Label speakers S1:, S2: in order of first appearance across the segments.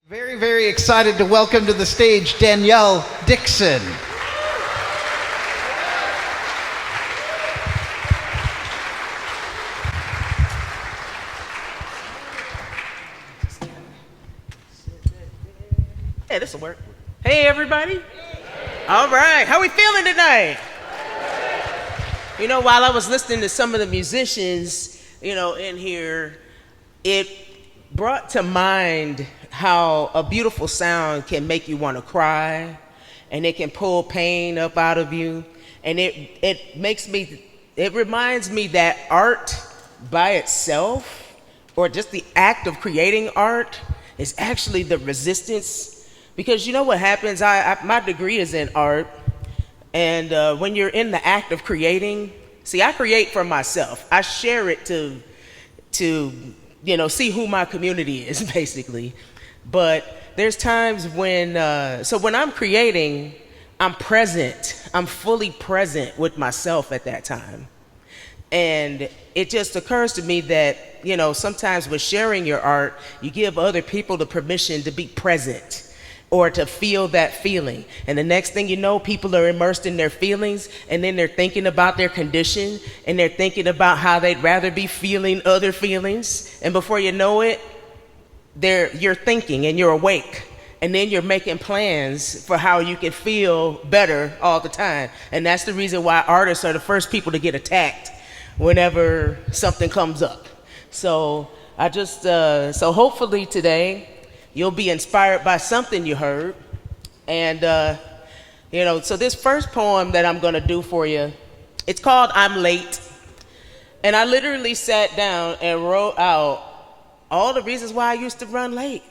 S1: Very, very excited to welcome to the stage Danielle Dixon.
S2: Hey, this'll work. Hey, everybody. All right, how we feeling tonight? You know, while I was listening to some of the musicians, in here, it brought to mind how a beautiful sound can make you want to cry, and it can pull pain up out of you, and it reminds me that art by itself, or just the act of creating art, is actually the resistance. Because you know what happens? My degree is in art, and when you're in the act of creating, I create for myself. I share it to see who my community is, basically. But there's times when I'm creating, I'm present. I'm fully present with myself at that time. And it just occurs to me that, sometimes with sharing your art, you give other people the permission to be present or to feel that feeling. And the next thing you know, people are immersed in their feelings, and then they're thinking about their condition, and they're thinking about how they'd rather be feeling other feelings. And before you know it, you're thinking and you're awake, and then you're making plans for how you can feel better all the time. And that's the reason why artists are the first people to get attacked whenever something comes up. So so hopefully today you'll be inspired by something you heard. And so this first poem that I'm gonna do for you, it's called I'm Late. And I literally sat down and wrote out all the reasons why I used to run late.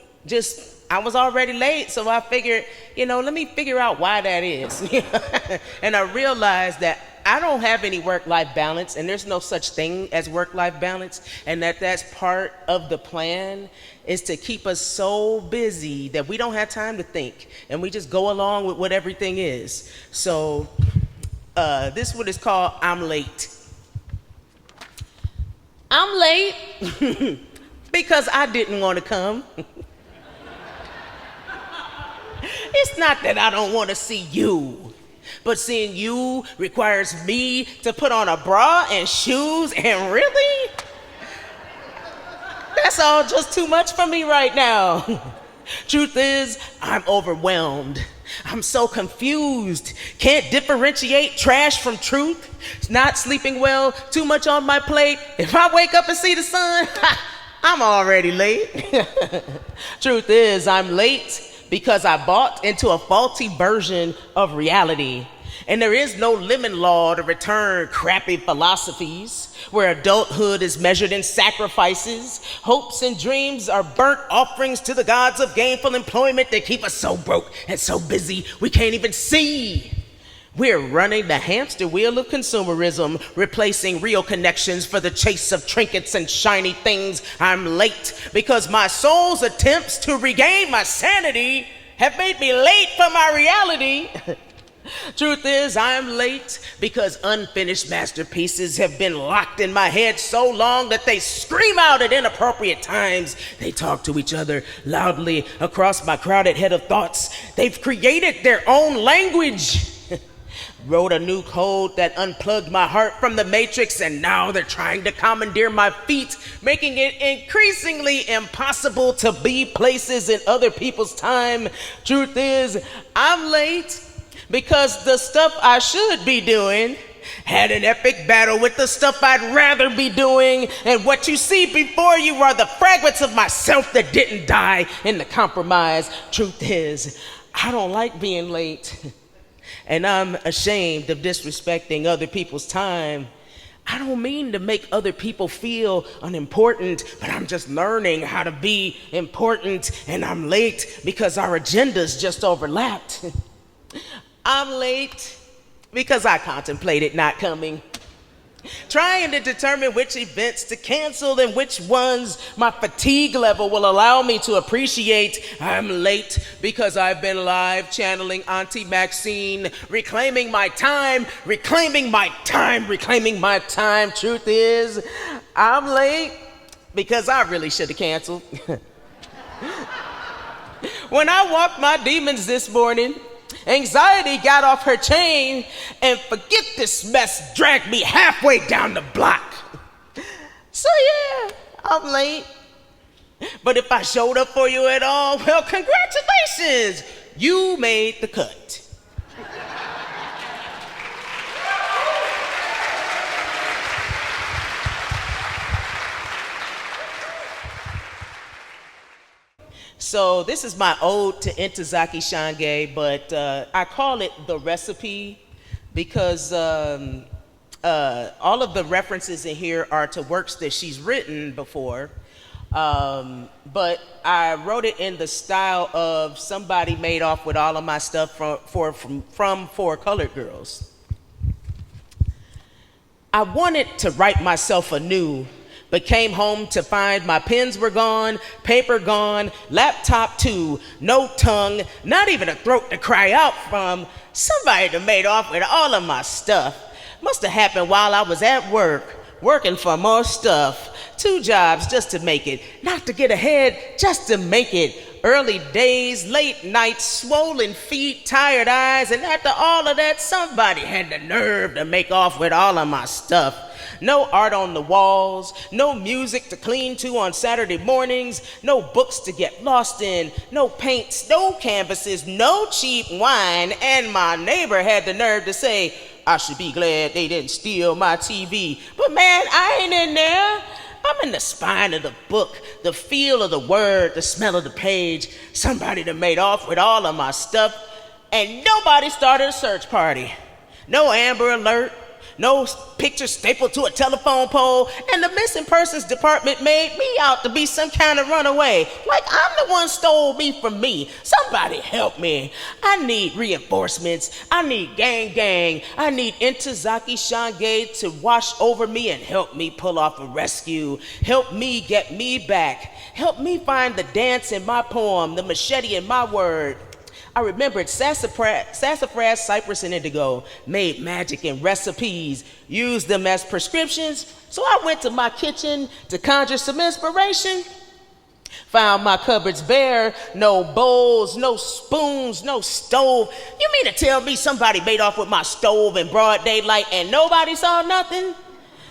S2: I was already late, so I figured, let me figure out why that is. And I realized that I don't have any work-life balance, and there's no such thing as work-life balance, and that's part of the plan, is to keep us so busy that we don't have time to think, and we just go along with what everything is. So this one is called I'm Late. I'm late because I didn't want to come. It's not that I don't want to see you, but seeing you requires me to put on a bra and shoes, and really? That's all just too much for me right now. Truth is, I'm overwhelmed. I'm so confused. Can't differentiate trash from truth. Not sleeping well, too much on my plate. If I wake up and see the sun, I'm already late. Truth is, I'm late because I bought into a faulty version of reality. And there is no lemon law to return crappy philosophies where adulthood is measured in sacrifices. Hopes and dreams are burnt offerings to the gods of gainful employment that keep us so broke and so busy we can't even see. We're running the hamster wheel of consumerism, replacing real connections for the chase of trinkets and shiny things. I'm late because my soul's attempts to regain my sanity have made me late for my reality. Truth is, I'm late because unfinished masterpieces have been locked in my head so long that they scream out at inappropriate times. They talk to each other loudly across my crowded head of thoughts. They've created their own language. Wrote a new code that unplugged my heart from the matrix, and now they're trying to commandeer my feet, making it increasingly impossible to be places in other people's time. Truth is, I'm late because the stuff I should be doing had an epic battle with the stuff I'd rather be doing, and what you see before you are the fragments of myself that didn't die in the compromise. Truth is, I don't like being late. And I'm ashamed of disrespecting other people's time. I don't mean to make other people feel unimportant, but I'm just learning how to be important, and I'm late because our agendas just overlapped. I'm late because I contemplated not coming, trying to determine which events to cancel and which ones my fatigue level will allow me to appreciate. I'm late because I've been live channeling Auntie Maxine, reclaiming my time, reclaiming my time, reclaiming my time. Truth is, I'm late because I really should have canceled. When I walked my demons this morning, anxiety got off her chain, and forget this mess dragged me halfway down the block. So yeah, I'm late. But if I showed up for you at all, well, congratulations, you made the cut. So this is my ode to Ntozake Shange, but I call it the recipe because all of the references in here are to works that she's written before, but I wrote it in the style of somebody made off with all of my stuff from Four Colored Girls. I wanted to write myself anew, but came home to find my pens were gone, paper gone, laptop too, no tongue, not even a throat to cry out from. Somebody that made off with all of my stuff. Must have happened while I was at work, working for more stuff. 2 jobs just to make it, not to get ahead, just to make it. Early days, late nights, swollen feet, tired eyes, and after all of that, somebody had the nerve to make off with all of my stuff. No art on the walls, no music to clean to on Saturday mornings, no books to get lost in, no paints, no canvases, no cheap wine, and my neighbor had the nerve to say, I should be glad they didn't steal my TV. But man, I ain't in there. I'm in the spine of the book, the feel of the word, the smell of the page. Somebody that made off with all of my stuff, and nobody started a search party. No Amber Alert, no picture stapled to a telephone pole, and the missing persons department made me out to be some kind of runaway. Like I'm the one stole me from me. Somebody help me. I need reinforcements. I need gang. I need Ntozake Shange to wash over me and help me pull off a rescue. Help me get me back. Help me find the dance in my poem, the machete in my word. I remembered sassafras, cypress, and indigo, made magic in recipes, used them as prescriptions. So I went to my kitchen to conjure some inspiration. Found my cupboards bare, no bowls, no spoons, no stove. You mean to tell me somebody made off with my stove in broad daylight and nobody saw nothing?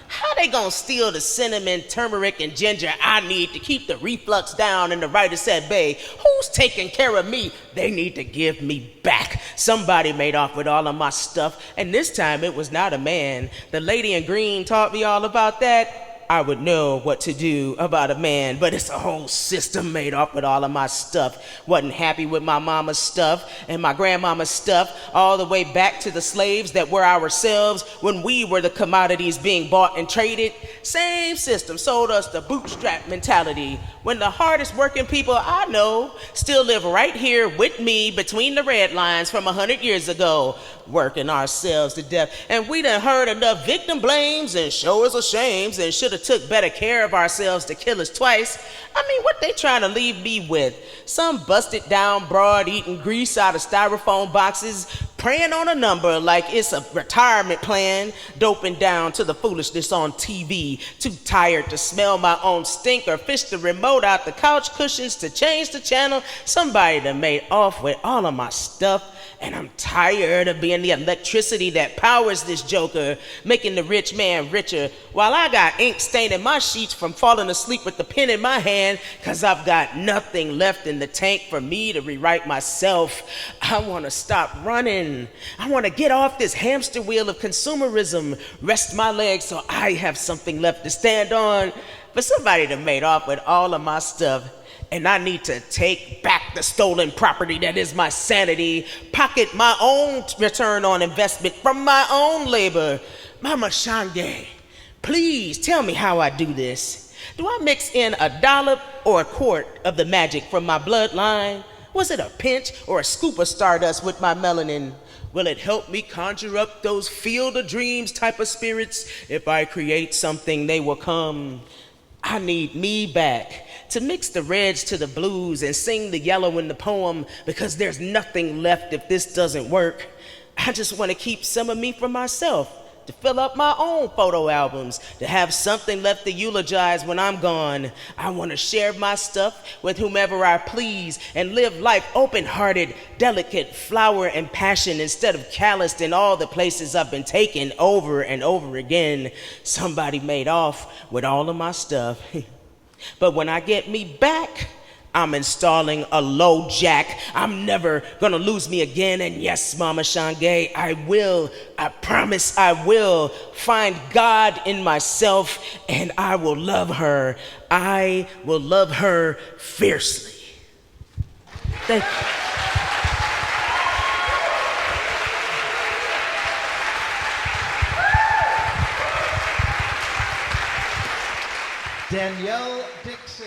S2: How they gonna steal the cinnamon, turmeric, and ginger I need to keep the reflux down in the writer's at bay? Who's taking care of me? They need to give me back. Somebody made off with all of my stuff, and this time it was not a man. The lady in green taught me all about that. I would know what to do about a man, but it's a whole system made off with all of my stuff. Wasn't happy with my mama's stuff and my grandmama's stuff, all the way back to the slaves that were ourselves when we were the commodities being bought and traded. Same system sold us the bootstrap mentality, when the hardest working people I know still live right here with me between the red lines from 100 years ago, working ourselves to death. And we done heard enough victim blames and showers of shames and should have took better care of ourselves to kill us twice. I mean, what they trying to leave me with? Some busted down broad eating grease out of styrofoam boxes, praying on a number like it's a retirement plan, doping down to the foolishness on TV, too tired to smell my own stink or fish the remote out the couch cushions to change the channel. Somebody that made off with all of my stuff. And I'm tired of being the electricity that powers this joker, making the rich man richer, while I got ink staining my sheets from falling asleep with the pen in my hand, cause I've got nothing left in the tank for me to rewrite myself. I wanna stop running. I wanna get off this hamster wheel of consumerism, rest my legs so I have something left to stand on. But somebody that made off with all of my stuff, and I need to take back the stolen property that is my sanity, pocket my own return on investment from my own labor. Mama Shange, please tell me how I do this. Do I mix in a dollop or a quart of the magic from my bloodline? Was it a pinch or a scoop of stardust with my melanin? Will it help me conjure up those field of dreams type of spirits? If I create something, they will come. I need me back to mix the reds to the blues and sing the yellow in the poem, because there's nothing left if this doesn't work. I just want to keep some of me for myself, to fill up my own photo albums, to have something left to eulogize when I'm gone. I want to share my stuff with whomever I please and live life open-hearted, delicate, flower and passion instead of calloused in all the places I've been taken over and over again. Somebody made off with all of my stuff. But when I get me back, I'm installing a low jack. I'm never gonna lose me again. And yes, Mama Shangae, I promise I will find God in myself and I will love her. I will love her fiercely. Thank you.
S1: Danielle Dixon.